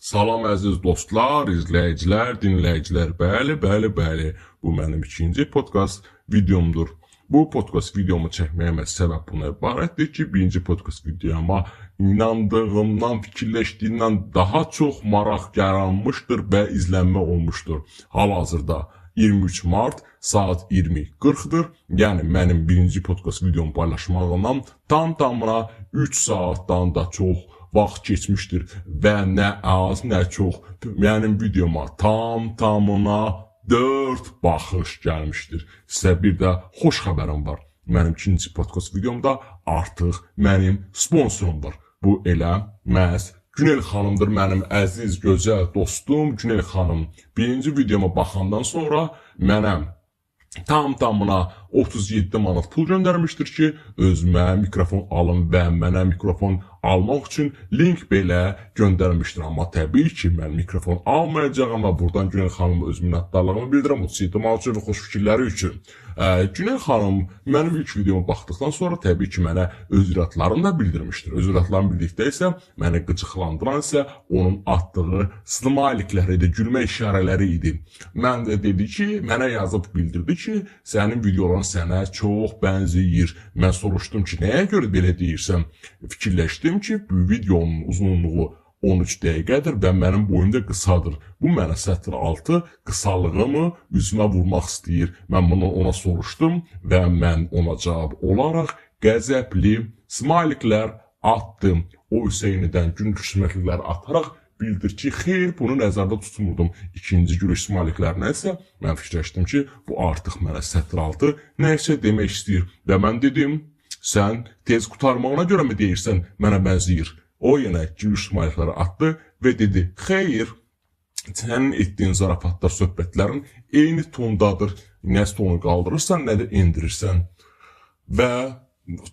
Salam əziz dostlar, izləyicilər, dinləyicilər. Bəli. Bu mənim ikinci podkast videomdur. Bu podkast videomu çəkməyimə səbəb buna ibarətdir ki, birinci podkast videoma inandığımdan, fikirləşdiyimdən daha çox maraq yaranmışdır və izlənmə olmuşdur. Hal-hazırda 23 mart saat 20:40'dır. Yəni mənim birinci podkast videomu paylaşmağımdan tamına 3 saatdan da çox vaxt keçmişdir və nə az, nə çox mənim videoma tamına 4 baxış gəlmişdir. Sizə bir də xoş xəbərim var. Mənim ikinci podkast videomda artıq mənim sponsorum var. Bu elə məhz Günel xanımdır, mənim əziz, gözəl dostum Günel xanım. Birinci videoma baxandan sonra mənə tamına 37 manat pul göndərmişdir ki, özümə mikrofon alım və mənə mikrofon almaq üçün link belə göndərmişdir. Amma təbii ki, mən mikrofon almayacağım və buradan Günel xanıma öz minnətdarlığımı bildirirəm. 37 manat üçün və xoş fikirləri üçün. Günel xanım mənim ilk videoma baxdıqdan sonra təbii ki, mənə öz iradlarını da bildirmişdir. Öz iradlarını bildikdə isə mənə qıcıqlandıran isə onun atdığı smailiklər idi, gülmə işarələri idi. Mən də dedi ki, mənə yazıb bildirdi ki, sənin videoların sənə çox bənzəyir. Mən soruşdum ki, nəyə görə belə deyirsən? Fikirləşdim ki, bu videonun uzunluğu 13 dəqiqədir və mənim boyum da qısadır. Bu mənə sətr altı qısalığımı üzümə vurmaq istəyir. Mən bunu ona soruşdum və mən ona cavab olaraq qəzəbli smailiklər attım. O Hüseynidən gülüşməklər ataraq bildir ki, xeyr, bunu nəzərdə tutmurdum. İkinci gülüş smailiklərinə isə mən fikirləşdim ki, bu artıq mənə sətr altı nəysə demək istəyir. Və mən dedim, sən tez qutarmağına görə mi deyirsən, mənə bənzəyir? O yenə gülüş smailikləri attı və dedi, xeyr, sənin etdiyin zarafatlar, söhbətlərin eyni tondadır. Nə tonu qaldırırsan, nə də indirirsən. Və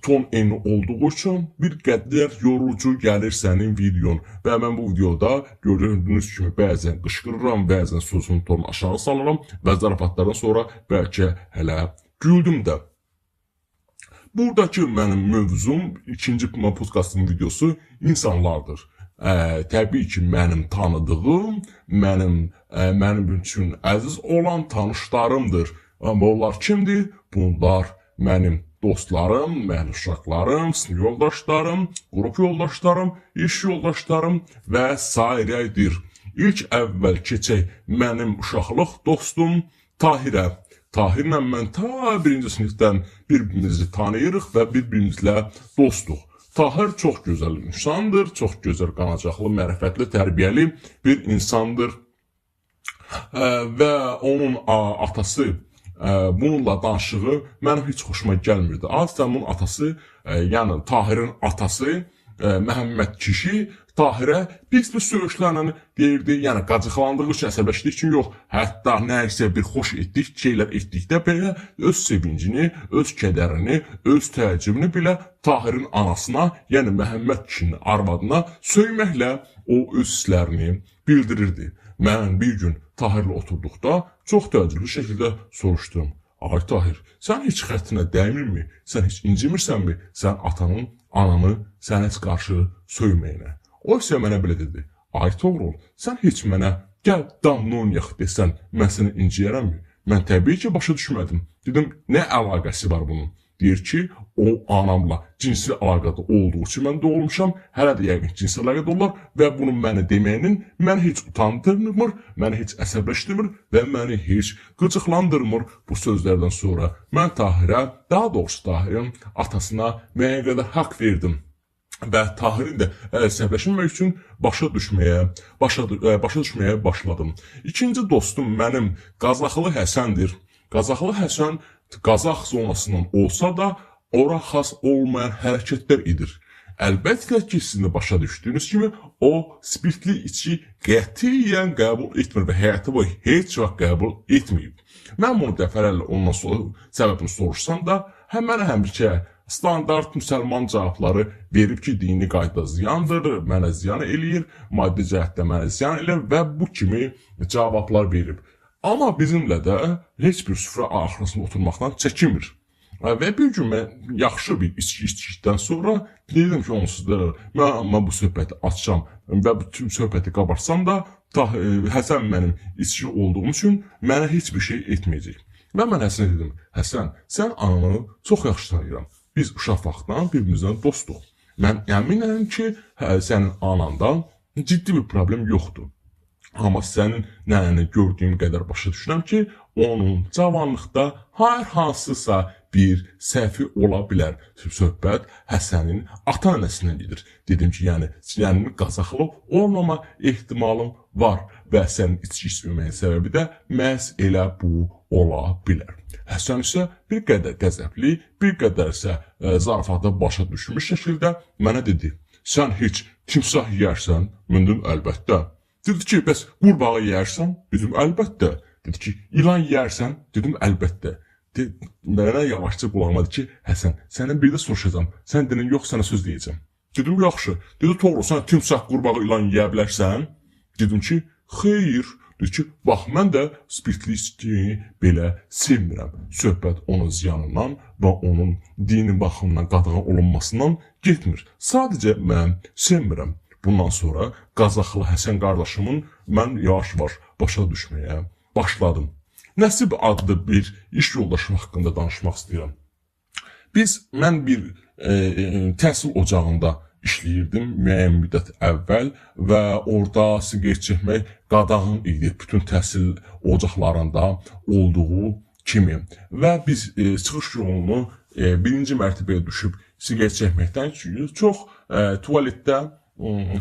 ton eyni olduğu üçün bir qədər yorucu gəlir sənin videon. Və mən bu videoda gördüyünüz kimi bəzən qışqırıram, bəzən sözün tonunu aşağı salıram və zarafatlardan sonra bəlkə hələ güldüm də. Buradakı mənim mövzum, ikinci podkastın videosu insanlardır. Təbii ki, mənim tanıdığım, mənim üçün əziz olan tanışlarımdır. Amma onlar kimdir? Bunlar mənim dostlarım, mənim uşaqlarım, sinif yoldaşlarım, qrup yoldaşlarım, iş yoldaşlarım və s.dir. İlk əvvəl keçək mənim uşaqlıq dostum Tahirə. Tahirlə mən ta birinci sinifdən bir-birimizi tanıyırıq və bir-birimizlə dostuq. Tahir çox gözəl insandır, çox gözəl qanacaqlı, mərifətli, tərbiyəli bir insandır. Və onun atası bununla danışığı mənim heç xoşuma gəlmirdi. Adətən bunun atası, yəni Tahirin atası Məhəmməd kişi Tahirə pis söyüşlərlə deyirdi, yəni qacıqlandığı üçün, əsəbləşdiyi üçün yox, hətta nəysə bir xoş etdik, şeylər etdikdə belə öz sevincini, öz kədərini, öz təəccübünü belə Tahirin anasına, yəni Məhəmməd kişinin arvadına söyməklə o öz hisslərini bildirirdi. Mən bir gün Tahirlə oturduqda çox təəccüblü şəkildə soruşdum. Ay Tahir, sən heç xəttinə dəymirmi? Sən heç incimirsənmi? Sən atanın, ananı sənə heç qarşı söyməyinə. O isə mənə belə dedi. Ay Toğrul, sən heç mənə gəl damla oynayaq desən, mən səni inciyərəmmi? Mən təbii ki, başa düşmədim. Dedim, nə əlaqəsi var bunun? Deyir ki, o anamla cinsi əlaqədə olduğu üçün mən doğulmuşam, hələ də yəqin cinsi əlaqədə olar və bunun mənə deməyinin məni heç utandırmır, məni heç əsəbləşdirmir və məni heç qıcıqlandırmır bu sözlərdən sonra. Mən Tahirə, daha doğrusu Tahirin atasına müəyyən qədər haqq verdim. Və Tahirin də əsəbləşmək üçün başa düşməyə başladım. İkinci dostum mənim Qazaxlı Həsəndir. Qazaxlı Həsən Qazax zonasından olsa da ora xas olmayan hərəkətlər edir. Əlbəttə ki, sizin də başa düşdüyünüz kimi o spirtli içki qətiyyən qəbul etmir və həyatı boyu heç vaxt qəbul etməyib. Mən bunu dəfələrlə ondan səbəbini soruşsam da, həmişə standart müsəlman cavabları verib ki, dini qayda ziyandır, mənə ziyan eləyir, maddi cəhətdə mənə ziyan eləyir və bu kimi cavablar verib. Amma bizimlə də heç bir süfrə arxasında oturmaqdan çəkinmir. Və bir gün mən yaxşı bir içki içdikdən sonra dedim ki, onsuz da mən bu söhbəti açacam və bütün söhbəti qabarsam da Həsən mənim içki olduğum üçün mənə heç bir şey etməyəcək. Və mən Həsənə dedim, Həsən, sən ananı çox yaxşı tanıyıram. Biz uşaq vaxtdan bir-birimizdən dostuq. Mən əminəm ki, sənin anandan ciddi bir problem yoxdur. Amma sənin nənəni gördüyüm qədər başa düşürəm ki, onun cavanlıqda hər hansısa bir səhvi ola bilər. Söhbət Həsənin ata nənəsindən gedir. Dedim ki, yəni Qazaxlı olmama ehtimalım var və sənin içki içməməyin səbəbi də məhz elə bu ola bilər. Həsən isə bir qədər qəzəbli, bir qədər isə zarafata başa düşmüş şəkildə mənə dedi, sən heç timsah yeyərsən? Mən dedim, əlbəttə. Dedi ki, bəs qurbağa yeyərsən? Dedim, əlbəttə. Dedi ki, ilan yeyərsən? Dedim, əlbəttə. Mənə yavaşca qulağıma dedi ki, Həsən, səndən bir də soruşacağam. Sən dedin, yox, sənə söz deyəcəm. Dedim, yaxşı. Dedi, doğru, sən timsah, qurbağa, ilan yeyə bilərsən? Dedim ki, xeyr. Dedi ki, bax, mən də spirtli içkini belə sevmirəm. Söhbət onun ziyanından və onun dini baxımından qadağan olunmasından getmir. Sadəcə mən sevmirəm. Bundan sonra Qazaxlı Həsən qardaşımın mən yavaş-yavaş başa düşməyə başladım. Nəsib adlı bir iş yoldaşım haqqında danışmaq istəyirəm. Mən bir təhsil ocağında işləyirdim müəyyən müddət əvvəl və orada siqaret çəkmək qadağan idi bütün təhsil ocaqlarında olduğu kimi. Və biz çıxış yolunu birinci mərtəbəyə düşüb siqaret çəkməkdən çox tualetdə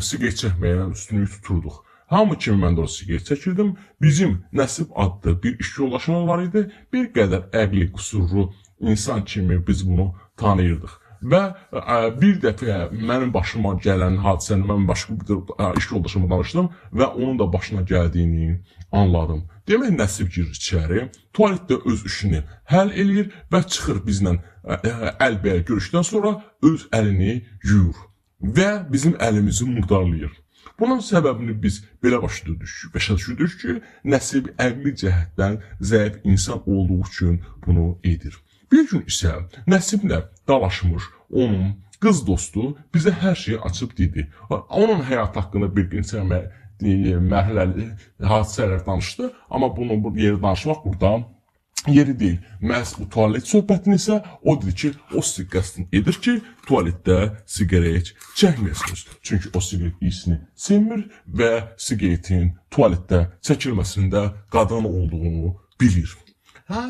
siqaret çəkməyə üstünlük tuturduq. Hamı kimi mən də o siqaret çəkirdim. Bizim Nəsib adlı bir iş yoldaşımız var idi. Bir qədər əqli qüsurlu insan kimi biz bunu tanıyırdıq. Və bir dəfə mənim başıma gələn hadisəni mən başqa bir iş yoldaşıma danışdım və onun da başına gəldiyini anladım. Demək Nəsib girir içəri, tualetdə öz işini həll eləyir və çıxır bizlə əlbəyə görüşdən sonra öz əlini yuyur və bizim əlimizi murdarlayır. Bunun səbəbini biz belə başa düşdük ki, Nəsib əqli cəhətdən zəif insan olduğu üçün bunu edir. Bir gün isə Nəsiblə dalaşmış onun qız dostu bizə hər şeyi açıb dedi. Onun həyat haqqında bir neçə mərhələli hadisələr danışdı, amma bunu bu yeri danışmaq burada yeri deyil. Məhz bu tualet söhbətini isə o dedi ki, o qəsdin edir ki, tualetdə siqaret çəkməyəsiniz. Çünki o siqaret iyisini sevmir və siqaretin tualetdə çəkilməsində qadağan olduğunu bilir.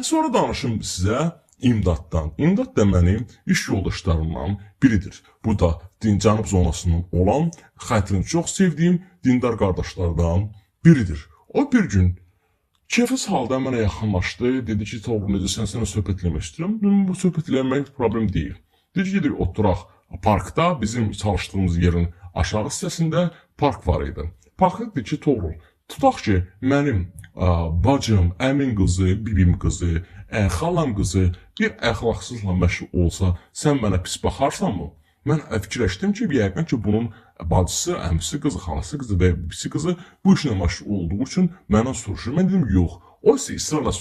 Sonra danışım sizə İmdaddan. İmdad da mənim iş yoldaşlarımdan biridir. Bu da Cənub zonasının olan, xətrini çox sevdiyim dindar qardaşlardan biridir. O bir gün keyfiz halda mənə yaxınlaşdı. Dedi ki, Toğrul, necə sənə söhbət eləmək istəyirəm. Bu söhbət eləmək problem deyil. Dedi ki, oturaq parkda, bizim çalışdığımız yerin aşağı hissəsində park var idi. Parkda dedi ki, Toğrul, tutaq ki, mənim bacım, əmin qızı, bibim qızı, xalam qızı bir əxlaqsızla məşğul olsa, sən mənə pis baxarsanmı? Mən fikirləşdim ki, yəqin ki, bunun bacısı, əmisi qızı, xalası qızı və bibisi qızı bu işlə məşğul olduğu üçün məndən soruşur. Mən dedim, yox. O isə ısrarla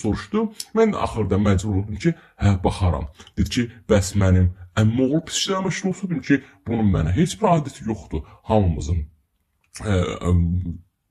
soruşdu. Mən də axırda məcbur oldum ki, baxaram. Dedi ki, bəs mənim əmmim oğlu pis işlərə məşğul olsa, dedim ki, bunun mənə heç bir adəti yoxdur. Hamımızın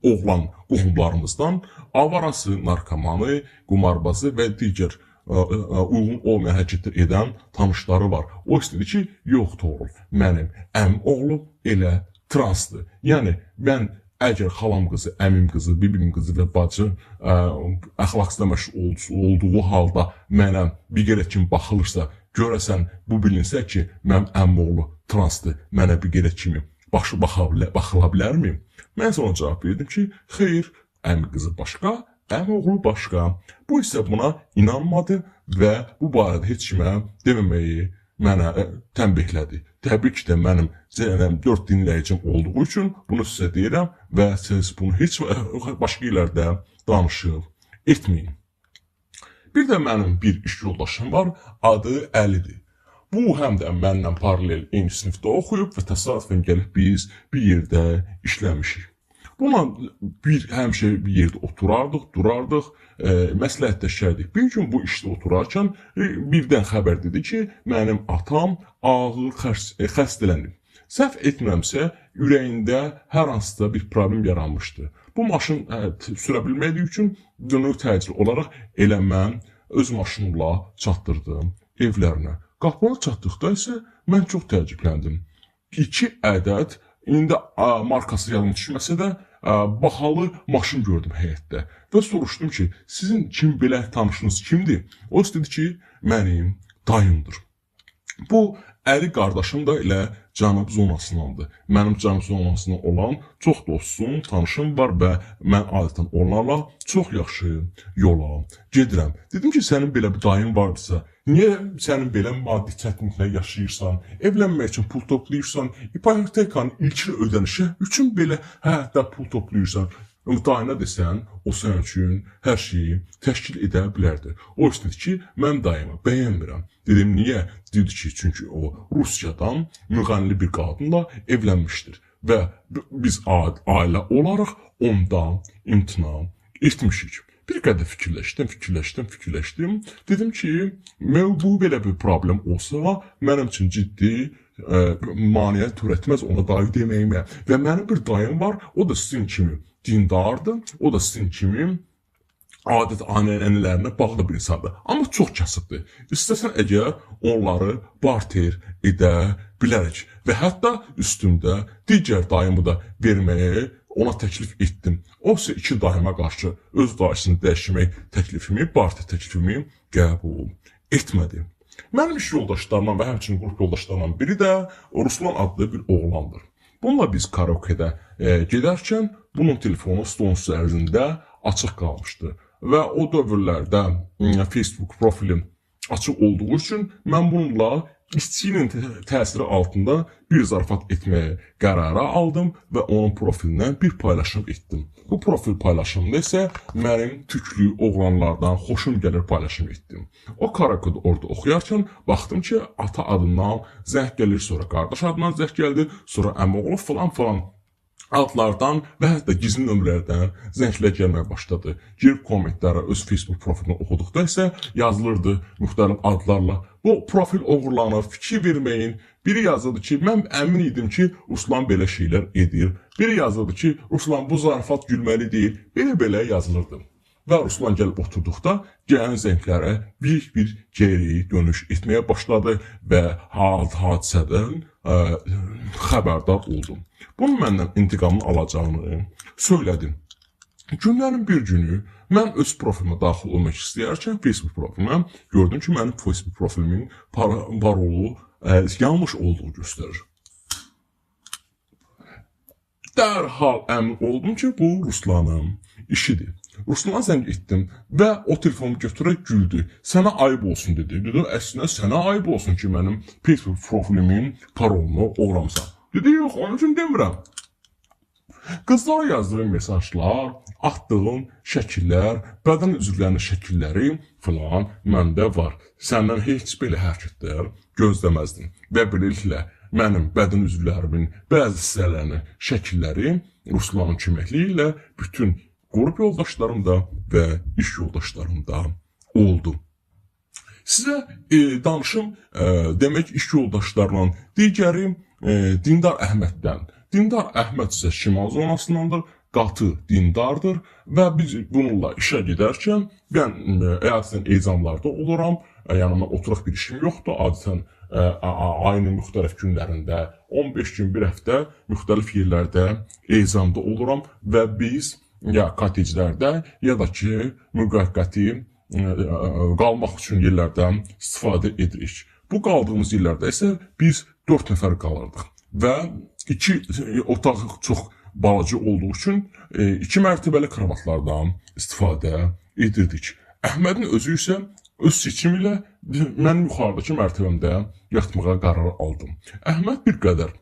oğlan qohumlarımızdan avarası, narkomanı, qumarbazı və digər uyğun olmayan hərəkətlər edən tanışları var. O istedi ki, yox Toğrul, mənim əmim oğlu elə transdır. Yəni, mən əgər xalam qızı, əmim qızı, bibim qızı və bacı əxlaqsızda məşğul olduğu halda mənə bir qərət kimi baxılırsa, görəsən bu bilinsə ki, mənim əmim oğlu transdır, mənə bir qərət kimi baxıla bilərmi? Mən sonra cavab verdim ki, xeyr, əmi qızı başqa, əmi oğlu başqa. Bu isə buna inanmadı və bu barədə heç kimə deməməyi mənə tənbihlədi. Təbii ki də mənim 4 dinləyicim olduğu üçün bunu sizə deyirəm və siz bunu heç başqa yerlərdə danışıb etməyin. Bir də mənim bir iş yoldaşım var, adı Əlidir. Bu həm də mənlə paralel eyni sinifdə oxuyub və təsadüfən gəlib biz bir yerdə işləmişik. Buna həmişə bir yerdə oturardıq, durardıq, məsləhətləşərdik. Bir gün bu işdə oturarkən birdən xəbər dedi ki, mənim atam ağır xəstələnib. Səhv etmirəmsə, ürəyində hər hansısa bir problem yaranmışdı. Bu maşın sürə bilmədiyi üçün dönür təcil olaraq elə mən öz maşınımla çatdırdım evlərinə. Qapıya çatdıqda isə mən çox təəccübləndim. 2 ədəd, indi markası yadıma düşməsə də, bahalı maşın gördüm həyətdə. Və soruşdum ki, sizin kim belə tanışınız kimdir? O dedi ki, mənim dayımdır. Bu əli qardaşım da elə cənub zonasındandır. Mənim cənub zonasından olan çox dostum, tanışım var və mən adətən onlarla çox yaxşı yola gedirəm. Dedim ki, sənin belə bir dayın varsa, niyə sənin belə maddi çətinliklə yaşayırsan, evlənmək üçün pul toplayırsan, ipotekanın ilkin ödənişi üçün belə həyatda pul toplayırsan. Dayına desən, o sənin üçün hər şeyi təşkil edə bilərdi. O istedi ki, mən dayımı bəyənmirəm. Dedim, niyə? Dedi ki, çünki o Rusiyadan müğənni bir qadınla evlənmişdir. Və biz ailə olaraq ondan imtina etmişik. Bir qədər fikirləşdim. Dedim ki, bu belə bir problem olsa, mənim üçün ciddi maneə törətməz ona dayı deməyimə. Və mənim bir dayım var, o da sizin kimi dindardır, o da sizin kimi adət-ənənələrinə bağlı bir insandır. Amma çox kasıbdır. İstəsən əgər onları barter edə bilərik. Və hətta üstümdə digər dayımı da verməyə ona təklif etdim. O isə 2 dayıma qarşı öz dayısını dəyişmək təklifimi, barter təklifimi qəbul etmədi. Mənim iş yoldaşlarımdan və həmçinin qrup yoldaşlarımdan biri də Ruslan adlı bir oğlandır. Bununla biz karaokedə gedərkən bunun telefonu stolun üzərində açıq qalmışdı. Və o dövrlərdə Facebook profilim açıq olduğu üçün mən bununla işçinin təsiri altında bir zarafat etməyə qərara aldım və onun profilindən bir paylaşım etdim. Bu profil paylaşımda isə mənim tüklü oğlanlardan xoşum gəlir paylaşım etdim. O karaokedə orada oxuyarkən baxdım ki, ata adından zəng gəlir, sonra qardaş adından zəng gəldi, sonra əmi oğlu falan adlardan və hətta gizli nömrələrdən zənglər gəlməyə başladı. Girib kommentlərə öz Facebook profilini oxuduqda isə yazılırdı müxtəlif adlarla. Bu profil oğurlanır, fikir verməyin. Biri yazırdı ki, mən əmin idim ki, Ruslan belə şeylər edir. Biri yazırdı ki, Ruslan bu zarafat gülməli deyil. Belə yazılırdı. Və Ruslan gəlib oturduqda gələn zənglərə bir geri dönüş etməyə başladı və hadisədən xəbərdar oldum. Bunun məndən intiqamını alacağını söylədim. Günlərin bir günü mən öz profilimə daxil olmaq istəyərkən Facebook profilimə gördüm ki, mənim Facebook profilimin parolu yanlış olduğu göstərir. Dərhal əmin oldum ki, bu Ruslanın işidir. Ruslana zəng etdim və o telefonu götürərək güldü. Sənə ayıb olsun dedi. Dedim, əslində sənə ayıb olsun ki, mənim Facebook profilimin parolunu oğramsan. Dedi, yox, onun üçün demirəm. Qızlara yazdığım mesajlar, atdığım şəkillər, bədən üzvlərinin şəkilləri filan məndə var. Səndən heç belə hərəkətlər gözləməzdim. Və beləliklə mənim bədən üzvlərimin bəzi hissələrinin şəkilləri Ruslanın köməkliyi ilə bütün qrup yoldaşlarımda və iş yoldaşlarımda oldu. Sizə danışım, demək iş yoldaşlarla digəri Dindar Əhməddən. Dindar Əhməd isə şimal zonasındandır, qatı dindardır və biz bununla işə gedərkən mən əyadətən ezamlarda oluram, yanıma oturaq bir işim yoxdur, adətən ayının müxtəlif günlərində 15 gün, bir həftə müxtəlif yerlərdə ezamda oluram və biz ya koteclərdə ya da ki müvəqqəti qalmaq üçün yerlərdən istifadə edirik. Bu qaldığımız yerlərdə isə biz 4 nəfər qalırdıq və 2 otaq çox balaca olduğu üçün 2 mərtəbəli kravatlardan istifadə edirdik. Əhmədin özü isə öz seçimi ilə mən yuxarıdakı mərtəbəmdə yatmağa qərar aldım. Əhməd bir qədər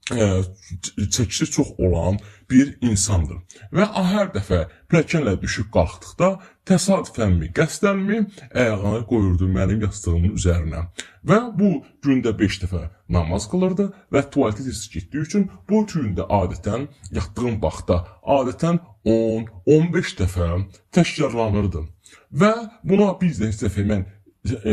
çəkisi çox olan bir insandır və hər dəfə pilləkənlə düşüb qalxdıqda təsadüfənmi, qəsdənmi ayağını qoyurdu mənim yastığımın üzərinə və bu gündə 5 dəfə namaz qılırdı və tualetə tez getdiyi üçün bu gündə adətən yatdığım vaxtda adətən 10-15 dəfə təkrarlanırdı və buna bir dəfə mən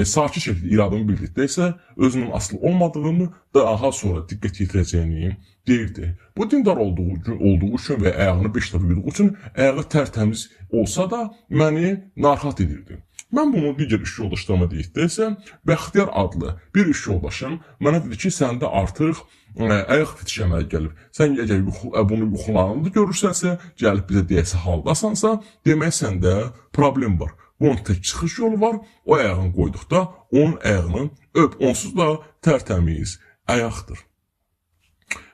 sakit şəkildə iradımı bildirdikdə isə özünün asılı olmadığını daha sonra diqqət yetirəcəyini deyirdi. Bu dindar olduğu üçün və ayağını 5 dəfə yuduğu üçün ayağı tərtəmiz olsa da məni narahat edirdi. Mən bunu digər iş yoldaşlarıma deyikdə isə Bəxtiyar adlı bir iş yoldaşım mənə dedi ki, səndə artıq ayaq fetişi əmələ gəlib. Sən əgər bunu yuxularında görürsənsə, gəlib bizə deyəsə haldasansa, demək səndə problem var. Bunun tək çıxış yolu var, o ayağını qoyduqda onun ayağını öp, onsuz da tərtəmiz ayaqdır.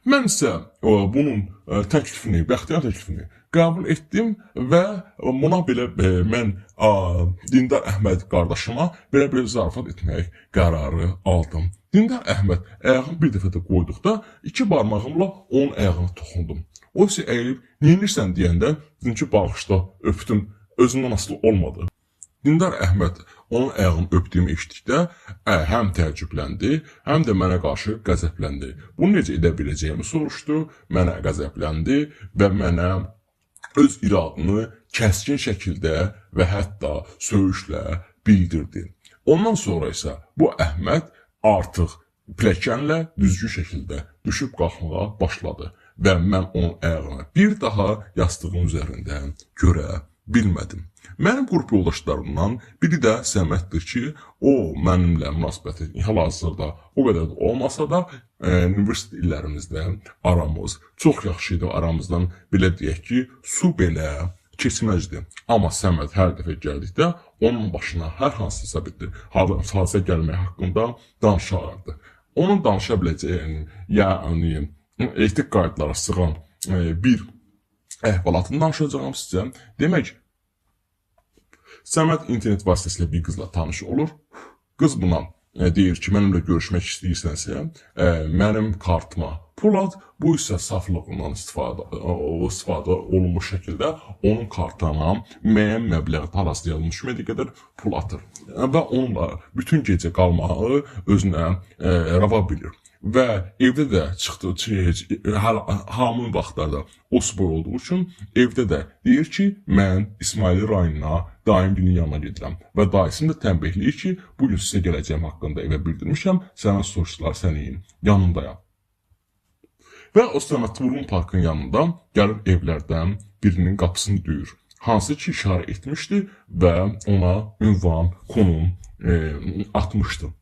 Mən isə bunun təklifini, Bəxtiyar təklifini qəbul etdim və buna belə mən Dindar Əhməd qardaşıma belə zarafat etmək qərarı aldım. Dindar Əhməd ayağını bir dəfə də qoyduqda 2 barmağımla onun ayağını toxundum. O isə əyilib, neyinirsən deyəndə dedim ki, bağışla, öpdüm, özündən asılı olmadı. Dindar Əhməd onun ayağını öpdüyümü eşitdikdə həm təəccübləndi, həm də mənə qarşı qəzəbləndi. Bunu necə edə biləcəyimi soruşdu, mənə qəzəbləndi və mənə öz iradını kəskin şəkildə və hətta söyüşlə bildirdi. Ondan sonra isə bu Əhməd artıq pilləkənlə düzgün şəkildə düşüb qalxmağa başladı və mən onun ayağını bir daha yastığın üzərində görə bilmədim. Mənim qrup yoldaşlarımdan biri də Səməddir ki, o mənimlə münasibəti hal-hazırda o qədər də olmasa da universitet illərimizdə aramız çox yaxşı idi. Aramızdan belə deyək ki, su belə keçməzdi. Amma Səməd hər dəfə gəldikdə onun başına hər hansısa bir hadisə gəlmək haqqında danışardı. Onun danışa biləcəyi, yəni etik qaydalara sığan bir əhvalatını danışacağım sizə. Demək, Səməd internet vasitəsilə bir qızla tanış olur. Qız buna deyir ki, mənimlə görüşmək istəyirsənsə, mənim kartıma pul at, bu isə saflığından istifadə olunmuş şəkildə onun kartına müəyyən məbləğ paraslayılmış qədər pul atır. Və onunla bütün gecə qalmağı özünə rava bilir. Və evdə də çıxdığı hamın vaxtlarda o spor olduğu üçün evdə də deyir ki, mən İsmail rayonuna daimginin yanına gedirəm. Və dayısını da tənbihləyir ki, bugün sizə gələcəyim haqqında evə bildirmişəm, sənə soruşdular sənin yanındayam. Və o Səməd Vurğun Parkın yanında gəlir evlərdən birinin qapısını döyür. Hansı ki, işarə etmişdi və ona ünvan, konum atmışdı.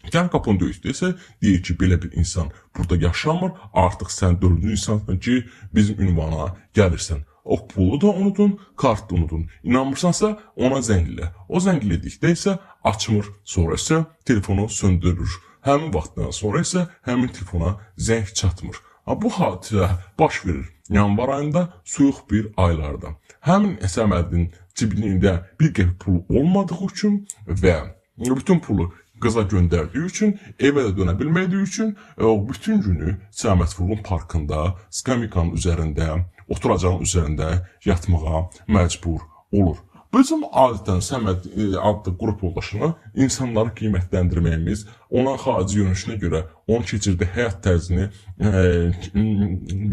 Gəl qapını döyüldüysə, deyir ki, belə bir insan burada yaşamır, artıq sən 4-cü insansan ki, bizim ünvana gəlirsən. O pulu da unudun, kart da unudun. İnanmırsansa ona zənglə. O zəngledikdə isə açmır, sonra isə telefonu söndürür. Həmin vaxtdan sonra isə həmin telefona zəng çatmır. Bu hadisə baş verir yanvar ayında, soyuq bir aylarda. Həmin Səmədin cibində bir qəpik pulu olmadığı üçün və bütün pulu qıza göndərdiyi üçün, evə də dönə bilmədiyi üçün bütün günü Səməd Vurğun Parkında skamikanın üzərində, oturacağın üzərində yatmağa məcbur olur. Bizim adətən Səməd adlı qrup yoldaşını insanları qiymətləndirməyimiz, ona xarici görünüşünə görə onun keçirdiyi həyat tərzini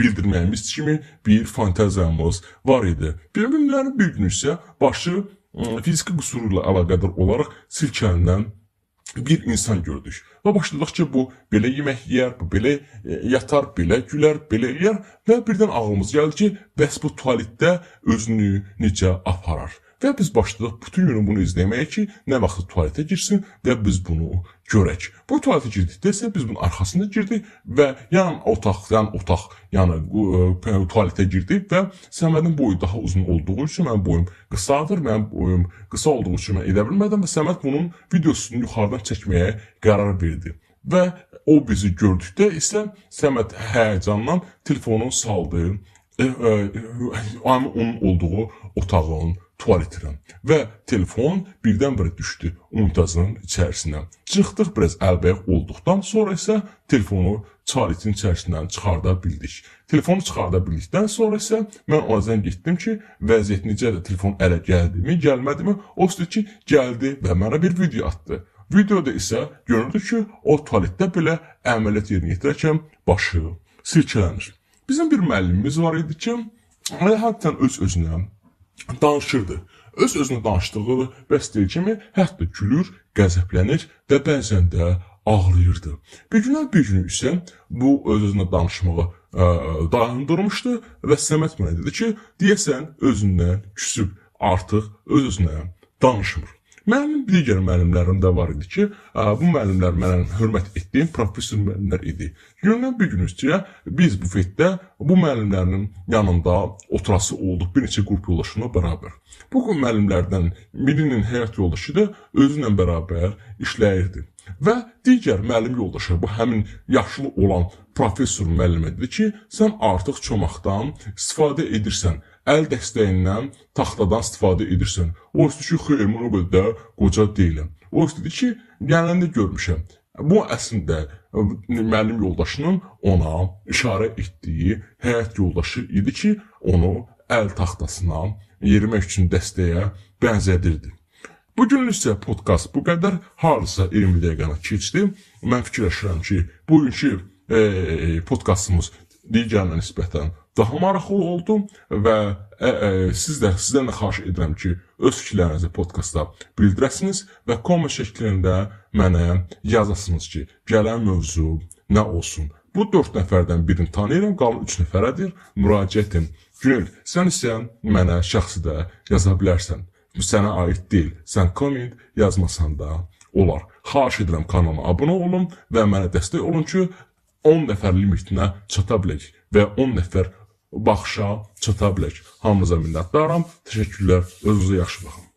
bildirməyimiz kimi bir fantaziyamız var idi. Bir gün isə başı fiziki qüsuruyla əlaqədar olaraq silkələnən bir insan gördük. Və başladıq ki, bu belə yemək yeyər, bu belə yatar, belə gülər, belə yeyər və birdən ağlımız gəldi ki, bəs bu tualetdə özünü necə aparar? Və biz başladıq bütün günü bunu izləməyə ki, nə vaxt tualetə girsin və biz bunu görək. Bu tualetə girdikdə isə biz bunun arxasında girdik və yan otaq, tualetə girdik və Səmədin boyu daha uzun olduğu üçün, mənim boyum qısadır, mənim boyum qısa olduğu üçün mən edə bilmədim və Səməd bunun videosunu yuxarıdan çəkməyə qərar verdi. Və o bizi gördükdə isə Səməd həyəcandan telefonu saldı, onun olduğu otağın tualetinə və telefon birdən-birə düşdü unitazın içərisinə. Çıxdıq biraz əlbəyax olduqdan sonra isə telefonu tualetin içərisindən çıxarda bildik. Telefonu çıxarda bildikdən sonra isə mən ona zəng etdim ki, vəziyyət necədir, telefon ələ gəldimi, gəlmədimi? O dedi ki, gəldi və mənə bir video atdı. Videoda isə görürdü ki, o tualetdə belə əməliyyat yerinə yetirərkən başı silkələnir. Bizim bir müəllimimiz var idi ki, hətta öz-özünə danışırdı. Öz-özünə danışdığı bəs deyir kimi, hətta gülür, qəzəblənir və bəzən də ağlayırdı. Bir gün isə bu öz-özünə danışmağı dayandırmışdı və Səməd mənə dedi ki, deyəsən özündən küsüb artıq öz-özünə danışmır. Mənim digər müəllimlərim də var idi ki, bu müəllimlər mənə hörmət etdiyim professor müəllimlər idi. Gündən bir gün üstüyə biz bufetdə bu müəllimlərin yanında oturası olduq bir neçə qrup yoldaşımla bərabər. Bu müəllimlərdən birinin həyat yoldaşı da özünlə bərabər işləyirdi. Və digər müəllim yoldaşı bu həmin yaşlı olan professor müəllimə dedi ki, sən artıq çomaqdan istifadə edirsən. Əl dəstəyindən taxtadan istifadə edirsən. O üstü ki, xeyr, mən o qədər də qoca deyiləm. O üstü dedi ki, gələndə görmüşəm. Bu əslində müəllim yoldaşının ona işarə etdiyi həyat yoldaşı idi ki, onu əl taxtasına yerimək üçün dəstəyə bənzədirdi. Bugün isə podkast bu qədər, hardasa 20 dəqiqəni keçdi. Mən fikirləşirəm ki, bugünkü podkastımız digərinə nisbətən daha maraqlı oldu və sizdən də xahiş edirəm ki, öz fikirlərinizi podkastda bildirəsiniz və komment şəklində mənə yazasınız ki, gələn mövzu nə olsun. Bu 4 nəfərdən birini tanıyıram, qalan 3 nəfərədir müraciətim. Günel, sən isə mənə şəxsi də yaza bilərsən. Bu sənə aid deyil. Sən komment yazmasan da olar. Xahiş edirəm kanalıma abunə olun və mənə dəstək olun ki, 10 nəfər limitinə çata bilək və 10 nəfər baxışa çata bilək. Hamınıza minnətdaram. Təşəkkürlər. Özünüzə yaxşı baxın.